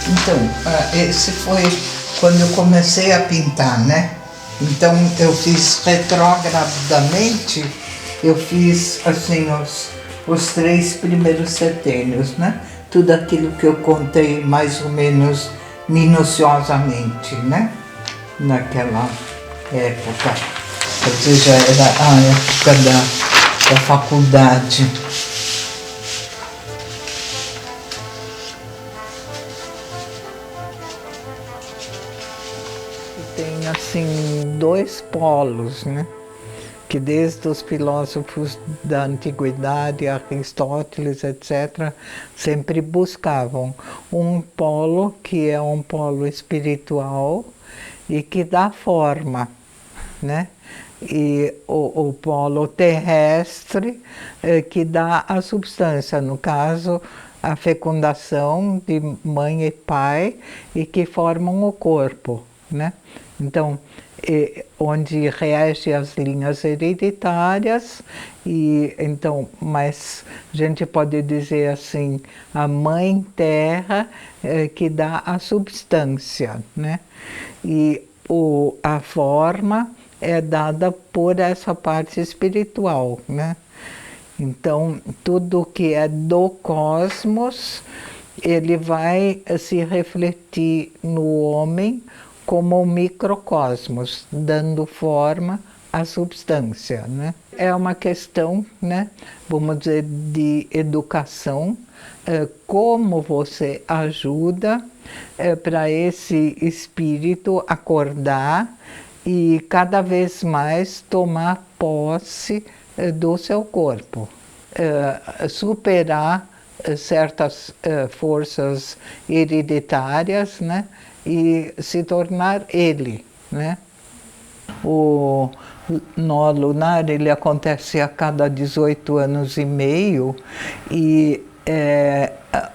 Então, esse foi quando eu comecei a pintar, né? Então eu fiz retrogradamente, eu fiz assim os 3 primeiros setênios, né? Tudo aquilo que eu contei mais ou menos minuciosamente, né? Naquela época. Quer dizer, já era a época da faculdade. Tem assim 2 polos, né? Que desde os filósofos da antiguidade, Aristóteles, etc., sempre buscavam um polo que é um polo espiritual e que dá forma, né? E o polo terrestre que dá a substância, no caso, a fecundação de mãe e pai e que formam o corpo, né? Então, onde rege as linhas hereditárias e então, mas a gente pode dizer assim, a mãe terra que dá a substância, né? E a forma é dada por essa parte espiritual, né? Então, tudo que é do cosmos, ele vai se refletir no homem como um microcosmos, dando forma à substância, né? É uma questão, né, vamos dizer, de educação, como você ajuda para esse espírito acordar e cada vez mais tomar posse do seu corpo, superar certas forças hereditárias, né, e se tornar ele, né? O nó lunar ele acontece a cada 18 anos e meio e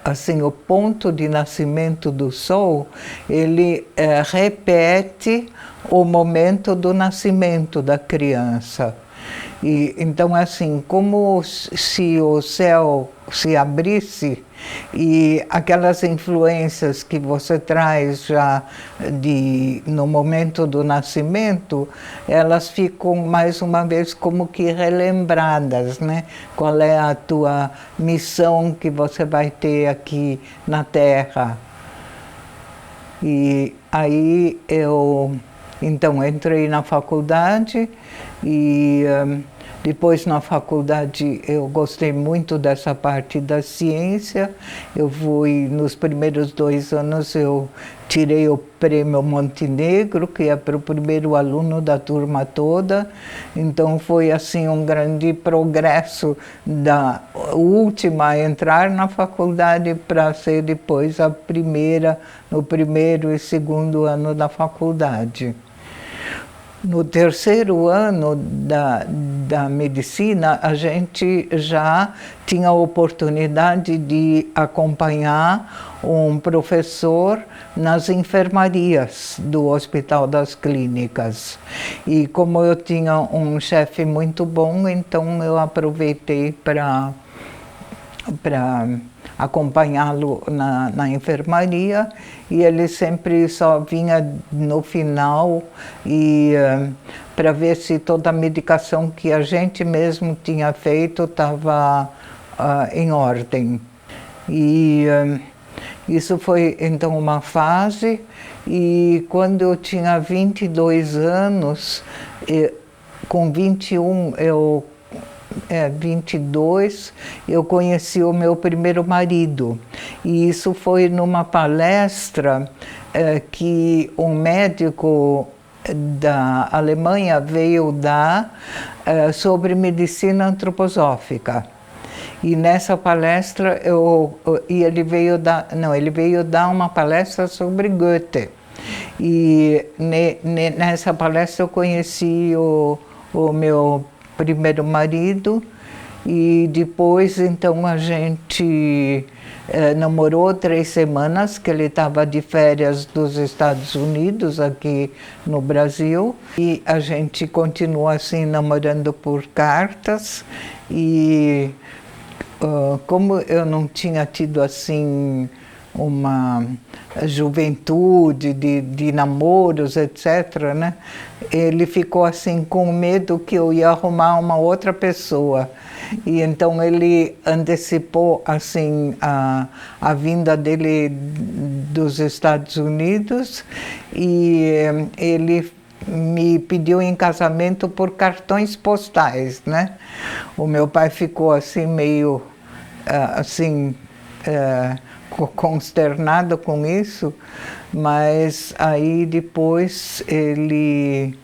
assim o ponto de nascimento do Sol ele repete o momento do nascimento da criança. E então assim, como se o céu se abrisse e aquelas influências que você traz já no momento do nascimento, elas ficam mais uma vez como que relembradas, né? Qual é a tua missão que você vai ter aqui na Terra. E aí eu então entrei na faculdade e depois na faculdade eu gostei muito dessa parte da ciência. Eu fui, nos primeiros 2 anos eu tirei o prêmio Montenegro, que é para o primeiro aluno da turma toda. Então foi assim um grande progresso da última a entrar na faculdade para ser depois a primeira, no primeiro e segundo ano da faculdade. No terceiro ano da medicina, a gente já tinha a oportunidade de acompanhar um professor nas enfermarias do Hospital das Clínicas. E como eu tinha um chefe muito bom, então eu aproveitei para acompanhá-lo na enfermaria e ele sempre só vinha no final e para ver se toda a medicação que a gente mesmo tinha feito estava em ordem. E isso foi então uma fase e quando eu tinha 22 anos, com 21 22, eu conheci o meu primeiro marido. E isso foi numa palestra que um médico da Alemanha veio dar sobre medicina antroposófica. E nessa palestra ele veio dar uma palestra sobre Goethe. E nessa palestra eu conheci o meu primeiro marido e depois então a gente namorou 3 semanas, que ele estava de férias dos Estados Unidos aqui no Brasil e a gente continuou assim namorando por cartas e como eu não tinha tido assim uma juventude, de namoros, etc., né? Ele ficou assim com medo que eu ia arrumar uma outra pessoa. E então ele antecipou assim a vinda dele dos Estados Unidos e ele me pediu em casamento por cartões postais, né? O meu pai ficou assim meio assim consternado com isso, mas aí depois ele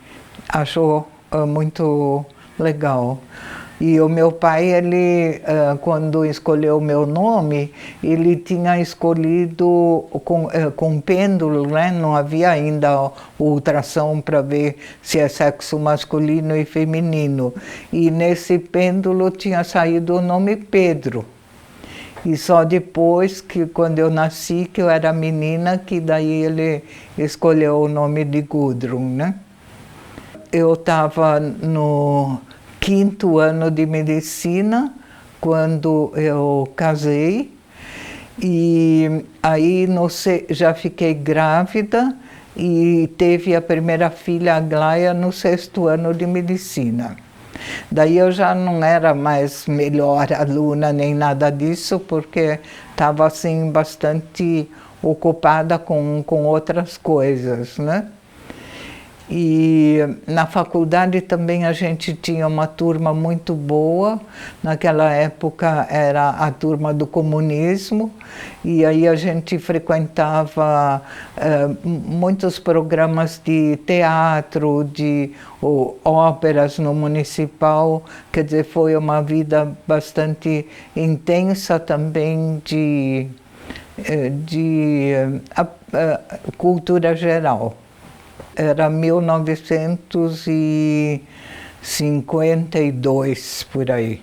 achou muito legal. E o meu pai, ele, quando escolheu o meu nome, ele tinha escolhido com pêndulo, né? Não havia ainda o ultrassom para ver se é sexo masculino e feminino. E nesse pêndulo tinha saído o nome Pedro. E só depois, que quando eu nasci, que eu era menina, que daí ele escolheu o nome de Gudrun, né? Eu estava no 5º ano de medicina, quando eu casei, e aí já fiquei grávida e teve a primeira filha, a Glaia, no 6º ano de medicina. Daí eu já não era mais melhor aluna nem nada disso, porque estava assim bastante ocupada com outras coisas, né? E na faculdade também a gente tinha uma turma muito boa. Naquela época era a turma do comunismo, e aí a gente frequentava muitos programas de teatro, de óperas no Municipal. Quer dizer, foi uma vida bastante intensa também de cultura geral. Era 1952, por aí.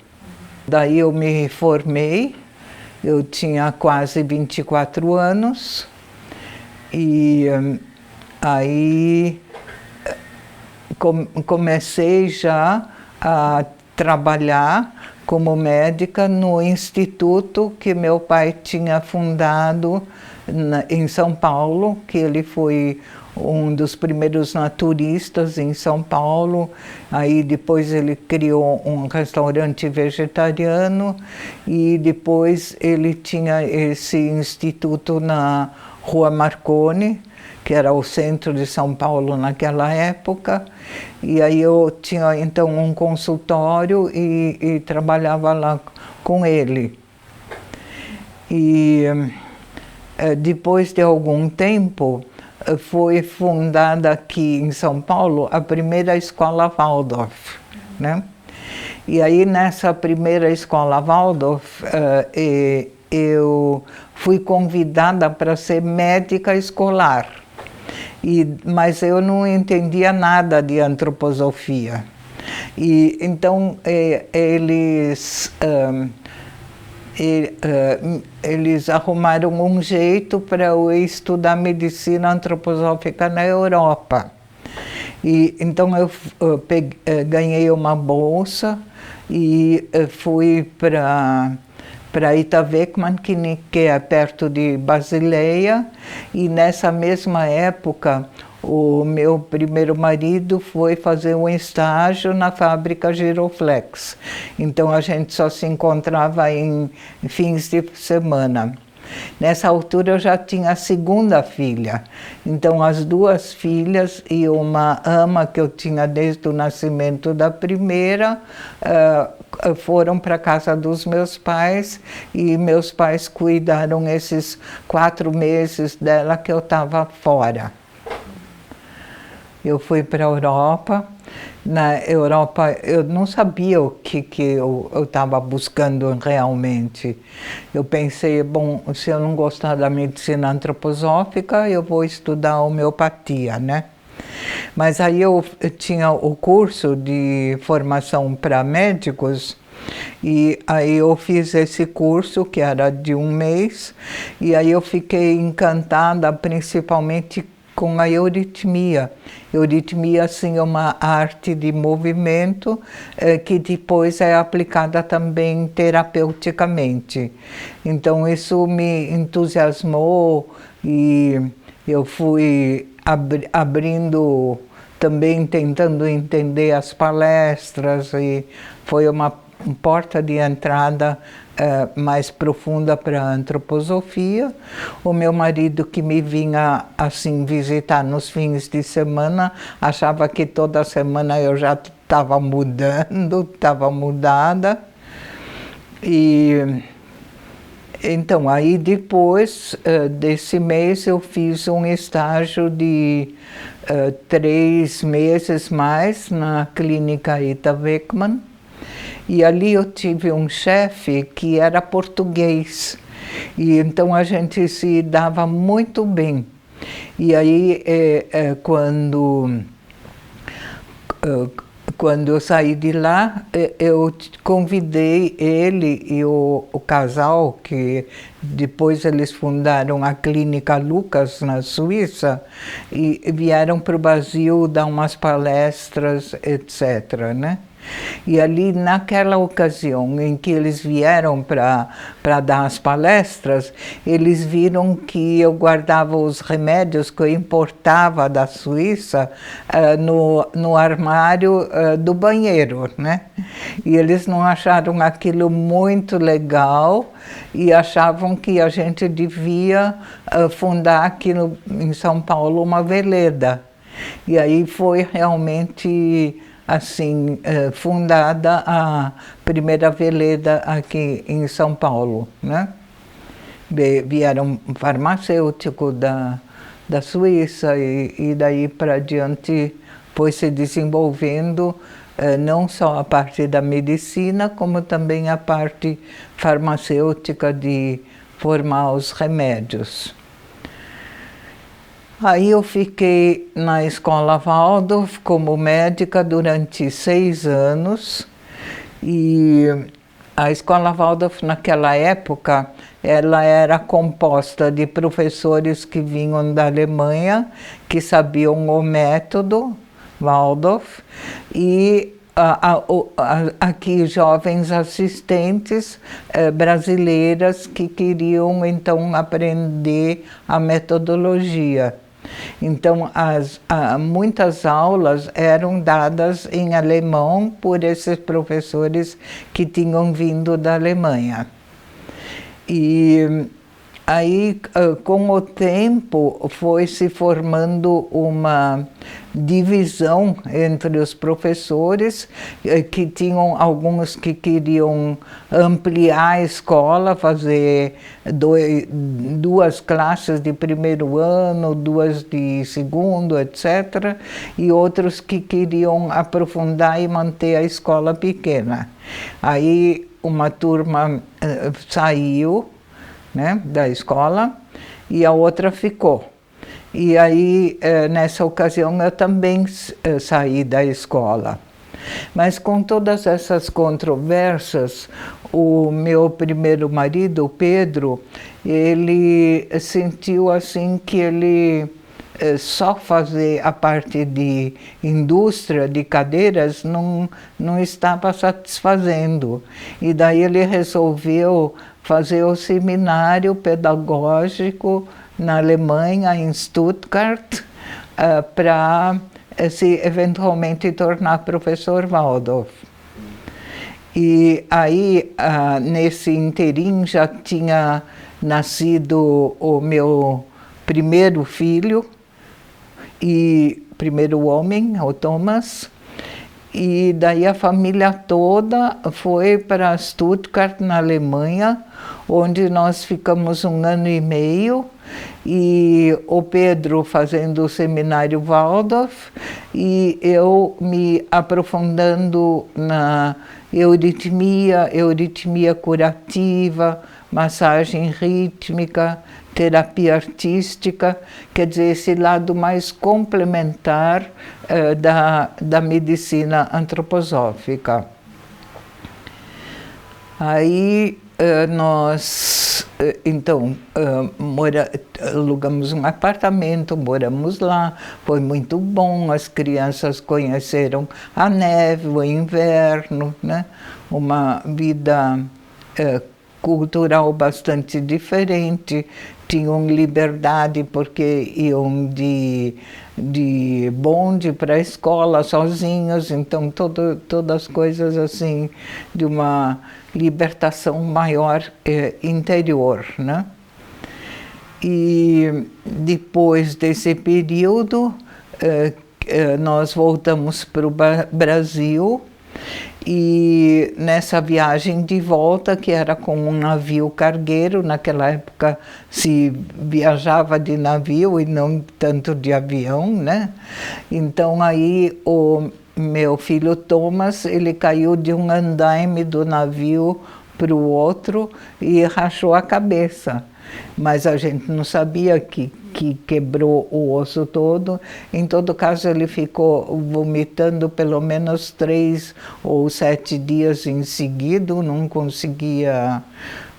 Daí eu me formei, eu tinha quase 24 anos, e aí comecei já a trabalhar como médica no instituto que meu pai tinha fundado em São Paulo, que ele foi um dos primeiros naturistas em São Paulo. Aí depois ele criou um restaurante vegetariano, e depois ele tinha esse instituto na Rua Marconi, que era o centro de São Paulo naquela época. E aí eu tinha então um consultório e trabalhava lá com ele. E depois de algum tempo, foi fundada aqui em São Paulo a primeira escola Waldorf, né? E aí nessa primeira escola Waldorf, eu fui convidada para ser médica escolar, mas eu não entendia nada de antroposofia. E então eles arrumaram um jeito para eu estudar medicina antroposófica na Europa. E então eu ganhei uma bolsa e fui para Itavecman, que é perto de Basileia, e nessa mesma época o meu primeiro marido foi fazer um estágio na fábrica Giroflex. Então a gente só se encontrava em fins de semana. Nessa altura eu já tinha a segunda filha. Então as duas filhas e uma ama que eu tinha desde o nascimento da primeira foram para a casa dos meus pais, e meus pais cuidaram esses 4 meses dela que eu estava fora. Eu fui para a Europa. Na Europa eu não sabia o que eu estava buscando realmente. Eu pensei, bom, se eu não gostar da medicina antroposófica, eu vou estudar homeopatia, né? Mas aí eu tinha o curso de formação para médicos, e aí eu fiz esse curso, que era de 1 mês, e aí eu fiquei encantada principalmente com a euritmia. Euritmia, assim, é uma arte de movimento que depois é aplicada também terapeuticamente. Então isso me entusiasmou e eu fui abrindo, também tentando entender as palestras, e foi uma porta de entrada mais profunda para a antroposofia. O meu marido, que me vinha assim visitar nos fins de semana, achava que toda semana eu já estava mudando, estava mudada. E então, aí depois desse mês eu fiz um estágio de 3 meses mais na clínica Ita Weckmann, e ali eu tive um chefe que era português, e então a gente se dava muito bem. E aí quando eu saí de lá, eu convidei ele e o casal, que depois eles fundaram a Clínica Lucas na Suíça, e vieram para o Brasil dar umas palestras, etc., né? E ali, naquela ocasião em que eles vieram para dar as palestras, eles viram que eu guardava os remédios que eu importava da Suíça no armário do banheiro, né? E eles não acharam aquilo muito legal e achavam que a gente devia fundar aqui em São Paulo uma Veleda. E aí foi realmente assim, fundada a primeira Veleda aqui em São Paulo, né? Vieram um farmacêutico da Suíça e daí para diante foi se desenvolvendo não só a parte da medicina, como também a parte farmacêutica de formar os remédios. Aí eu fiquei na Escola Waldorf como médica durante 6 anos, e a Escola Waldorf naquela época ela era composta de professores que vinham da Alemanha, que sabiam o método Waldorf, e aqui jovens assistentes brasileiras que queriam então aprender a metodologia. Então, muitas aulas eram dadas em alemão por esses professores que tinham vindo da Alemanha. E aí, com o tempo, foi se formando uma divisão entre os professores, que tinham alguns que queriam ampliar a escola, fazer 2 classes de primeiro ano, 2 de segundo, etc., e outros que queriam aprofundar e manter a escola pequena. Aí uma turma saiu, né, da escola, e a outra ficou. E aí, nessa ocasião, eu também saí da escola. Mas com todas essas controvérsias, o meu primeiro marido, o Pedro, ele sentiu assim que ele só fazer a parte de indústria de cadeiras não estava satisfazendo. E daí ele resolveu fazer o seminário pedagógico na Alemanha, em Stuttgart, para se eventualmente tornar professor Waldorf. E aí, nesse interim, já tinha nascido o meu primeiro filho, e primeiro homem, o Thomas, e daí a família toda foi para Stuttgart, na Alemanha, onde nós ficamos 1 ano e meio, e o Pedro fazendo o seminário Waldorf, e eu me aprofundando na euritmia curativa, massagem rítmica, terapia artística, quer dizer, esse lado mais complementar da medicina antroposófica. Aí nós então, alugamos um apartamento, moramos lá, foi muito bom, as crianças conheceram a neve, o inverno, né? Uma vida cultural bastante diferente, tinham liberdade porque iam de bonde para a escola sozinhos, então todas as coisas assim, de uma libertação maior interior, né? E depois desse período, nós voltamos para o Brasil, e nessa viagem de volta, que era com um navio cargueiro, naquela época se viajava de navio e não tanto de avião, né? Então aí o meu filho Thomas, ele caiu de um andaime do navio para o outro e rachou a cabeça. Mas a gente não sabia que quebrou o osso todo. Em todo caso, ele ficou vomitando pelo menos 3 ou 7 dias em seguida, não conseguia,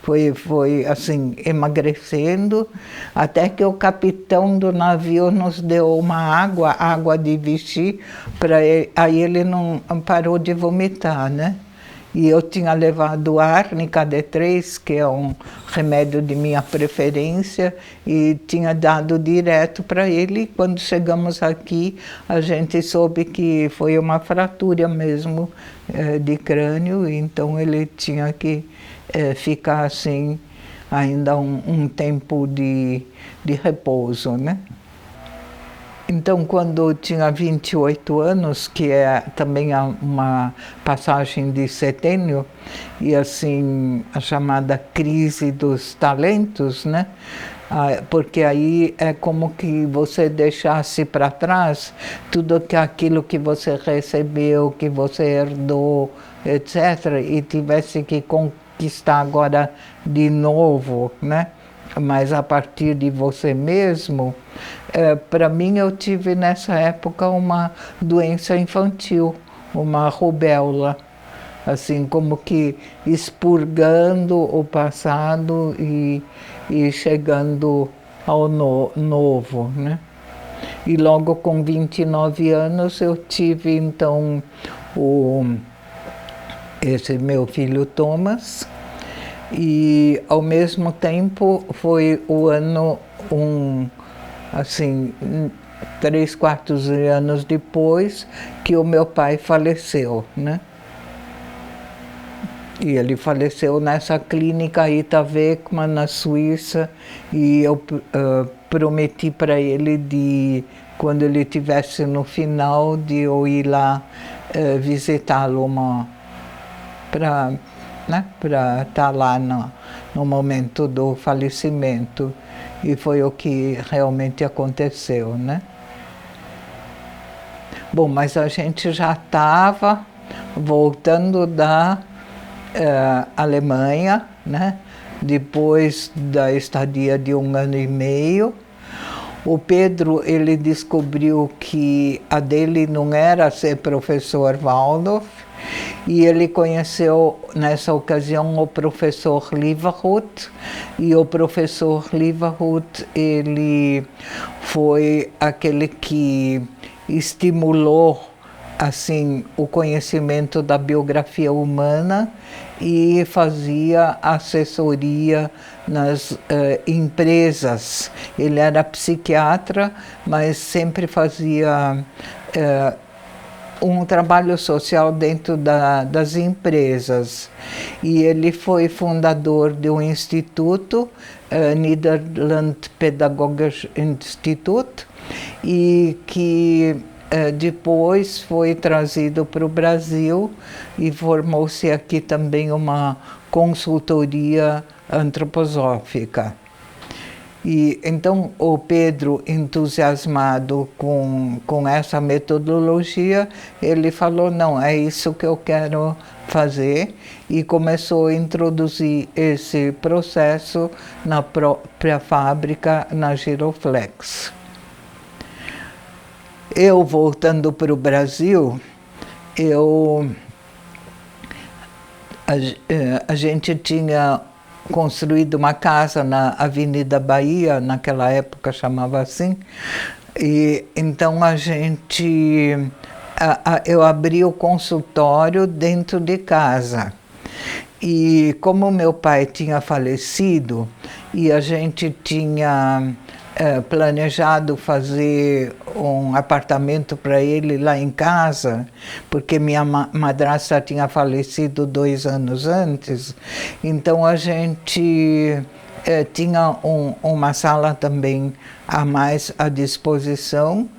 foi assim, emagrecendo, até que o capitão do navio nos deu uma água de Vichy, aí ele não parou de vomitar, né? E eu tinha levado árnica D3, que é um remédio de minha preferência, e tinha dado direto para ele. Quando chegamos aqui, a gente soube que foi uma fratura mesmo de crânio, então ele tinha que ficar assim ainda um tempo de repouso, né? Então, quando eu tinha 28 anos, que é também uma passagem de setênio, e assim, a chamada crise dos talentos, né? Porque aí é como que você deixasse para trás tudo aquilo que você recebeu, que você herdou, etc., e tivesse que conquistar agora de novo, né? Mas a partir de você mesmo. Para mim, eu tive nessa época uma doença infantil, uma rubéola, assim como que expurgando o passado e chegando ao novo, né? E logo com 29 anos eu tive então esse meu filho Thomas, e ao mesmo tempo foi o ano assim, 3/4 anos depois que o meu pai faleceu, né? E ele faleceu nessa clínica Itavecma, na Suíça, e eu prometi para ele quando ele estivesse no final, de eu ir lá visitá-lo para estar lá no momento do falecimento. E foi o que realmente aconteceu, né? Bom, mas a gente já estava voltando da Alemanha, né? Depois da estadia de 1 ano e meio. O Pedro, ele descobriu que a dele não era ser professor Waldorf, e ele conheceu, nessa ocasião, o professor Liverhut, e o professor Liverhut, ele foi aquele que estimulou assim o conhecimento da biografia humana e fazia assessoria nas empresas. Ele era psiquiatra, mas sempre fazia um trabalho social dentro das empresas. E ele foi fundador de um instituto, Nederland Pedagogisch Institut, e que depois foi trazido para o Brasil e formou-se aqui também uma consultoria antroposófica. E então o Pedro, entusiasmado com essa metodologia, ele falou, não, é isso que eu quero fazer, e começou a introduzir esse processo na própria fábrica, na Giroflex. Eu, voltando para o Brasil, a gente tinha construído uma casa na Avenida Bahia, naquela época chamava assim, e então eu abri o consultório dentro de casa. E como meu pai tinha falecido e a gente tinha planejado fazer um apartamento para ele lá em casa, porque minha madrasta tinha falecido 2 anos antes, então a gente tinha uma sala também a mais à disposição,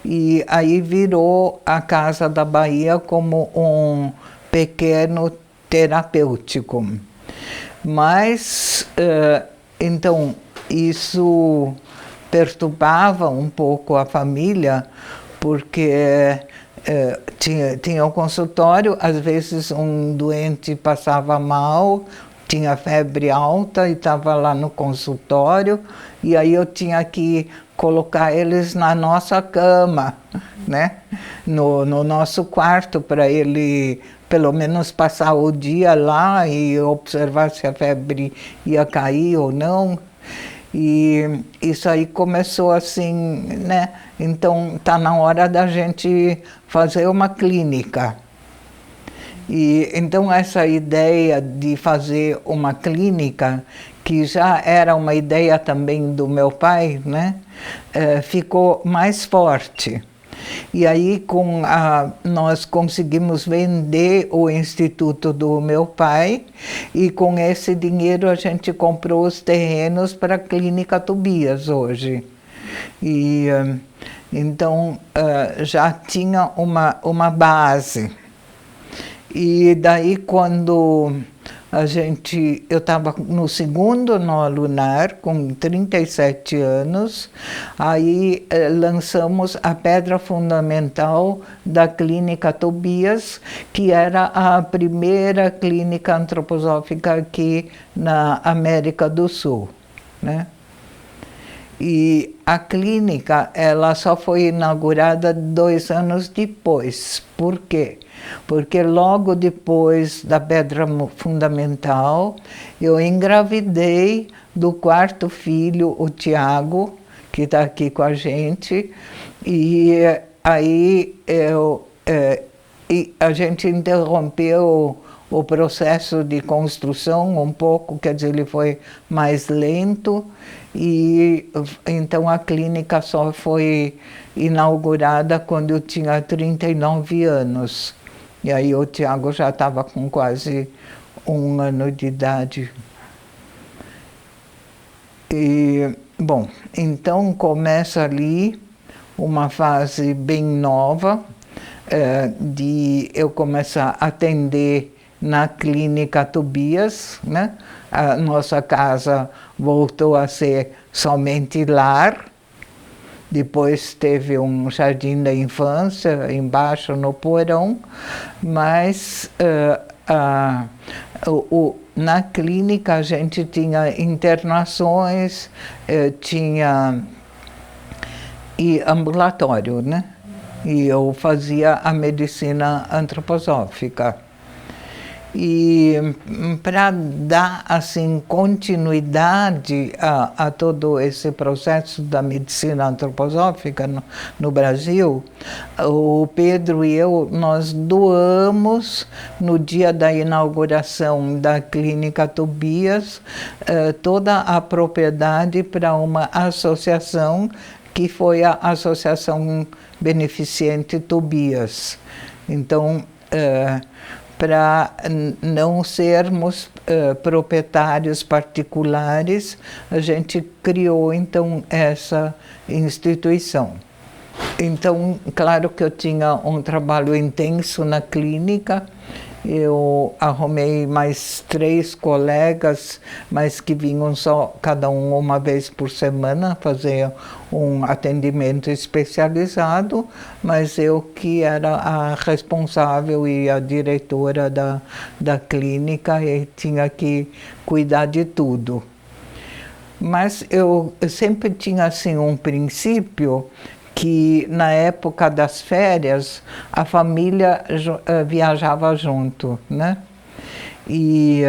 e aí virou a Casa da Bahia como um pequeno terapêutico. Mas, então, isso perturbava um pouco a família, porque tinha um consultório, às vezes um doente passava mal, tinha febre alta e estava lá no consultório, e aí eu tinha que colocar eles na nossa cama, né? No nosso quarto, para ele pelo menos passar o dia lá e observar se a febre ia cair ou não. E isso aí começou assim, né? Então está na hora da gente fazer uma clínica. E então essa ideia de fazer uma clínica, que já era uma ideia também do meu pai, né? Ficou mais forte. E aí nós conseguimos vender o instituto do meu pai, e com esse dinheiro a gente comprou os terrenos para a Clínica Tobias hoje. E então já tinha uma base. E daí quando eu estava no segundo nó lunar, com 37 anos, aí lançamos a pedra fundamental da Clínica Tobias, que era a primeira clínica antroposófica aqui na América do Sul, né? E a clínica, ela só foi inaugurada 2 anos depois. Por quê? Porque logo depois da pedra fundamental, eu engravidei do 4º filho, o Tiago, que está aqui com a gente, e aí a gente interrompeu o processo de construção um pouco, quer dizer, ele foi mais lento, e então a clínica só foi inaugurada quando eu tinha 39 anos. E aí o Tiago já estava com quase 1 ano de idade. E, bom, então começa ali uma fase bem nova, de eu começar a atender na Clínica Tobias, né? A nossa casa voltou a ser somente lar. Depois teve um jardim da infância embaixo no porão, mas na clínica a gente tinha internações, tinha ambulatório, né? E eu fazia a medicina antroposófica. E para dar assim continuidade a todo esse processo da medicina antroposófica no Brasil, o Pedro e eu, nós doamos no dia da inauguração da Clínica Tobias toda a propriedade para uma associação que foi a Associação Beneficente Tobias. Então, para não sermos proprietários particulares, a gente criou então essa instituição. Então, claro que eu tinha um trabalho intenso na clínica. Eu arrumei mais 3 colegas, mas que vinham só cada um uma vez por semana fazer um atendimento especializado, mas eu que era a responsável e a diretora da clínica e tinha que cuidar de tudo. Mas eu sempre tinha assim um princípio que na época das férias a família viajava junto, né? E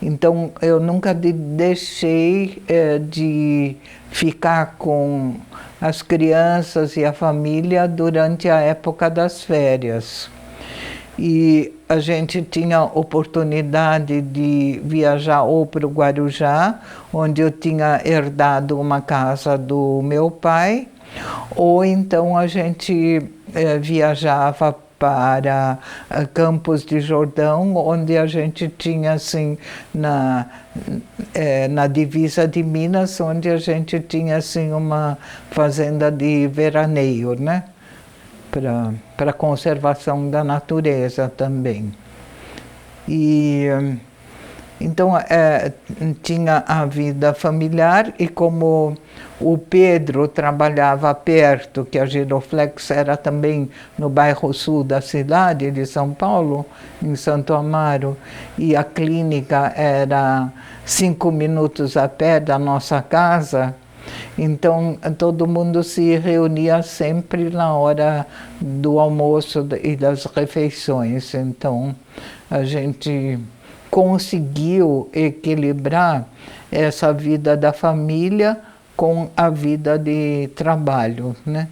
Então eu nunca deixei de ficar com as crianças e a família durante a época das férias. E a gente tinha oportunidade de viajar ou para o Guarujá, onde eu tinha herdado uma casa do meu pai, ou então a gente viajava para Campos de Jordão, onde a gente tinha, assim, na divisa de Minas, onde a gente tinha, assim, uma fazenda de veraneio, né? Para conservação da natureza também. E então tinha a vida familiar, e como o Pedro trabalhava perto, que a Giroflex era também no bairro sul da cidade de São Paulo, em Santo Amaro, e a clínica era 5 minutos a pé da nossa casa, então todo mundo se reunia sempre na hora do almoço e das refeições. Então a gente conseguiu equilibrar essa vida da família com a vida de trabalho, né?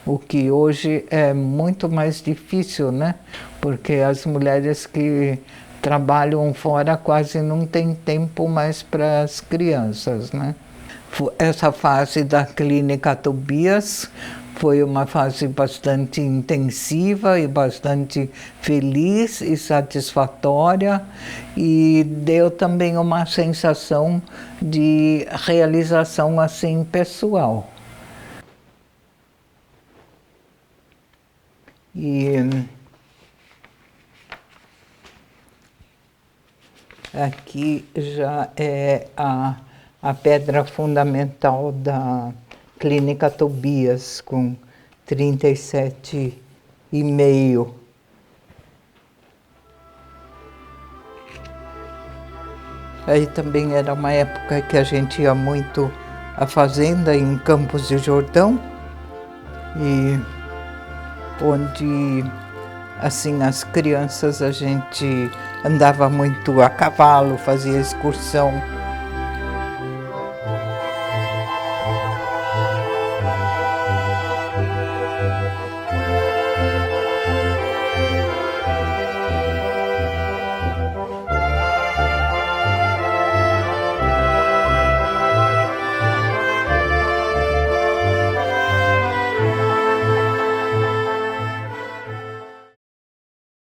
O que hoje é muito mais difícil, né? Porque as mulheres que trabalham fora quase não têm tempo mais para as crianças, né? Essa fase da Clínica Tobias foi uma fase bastante intensiva e bastante feliz e satisfatória, e deu também uma sensação de realização assim pessoal. E aqui já é a pedra fundamental da Clínica Tobias, com 37,5. Aí também era uma época que a gente ia muito à fazenda em Campos de Jordão, e onde, assim, as crianças, a gente andava muito a cavalo, fazia excursão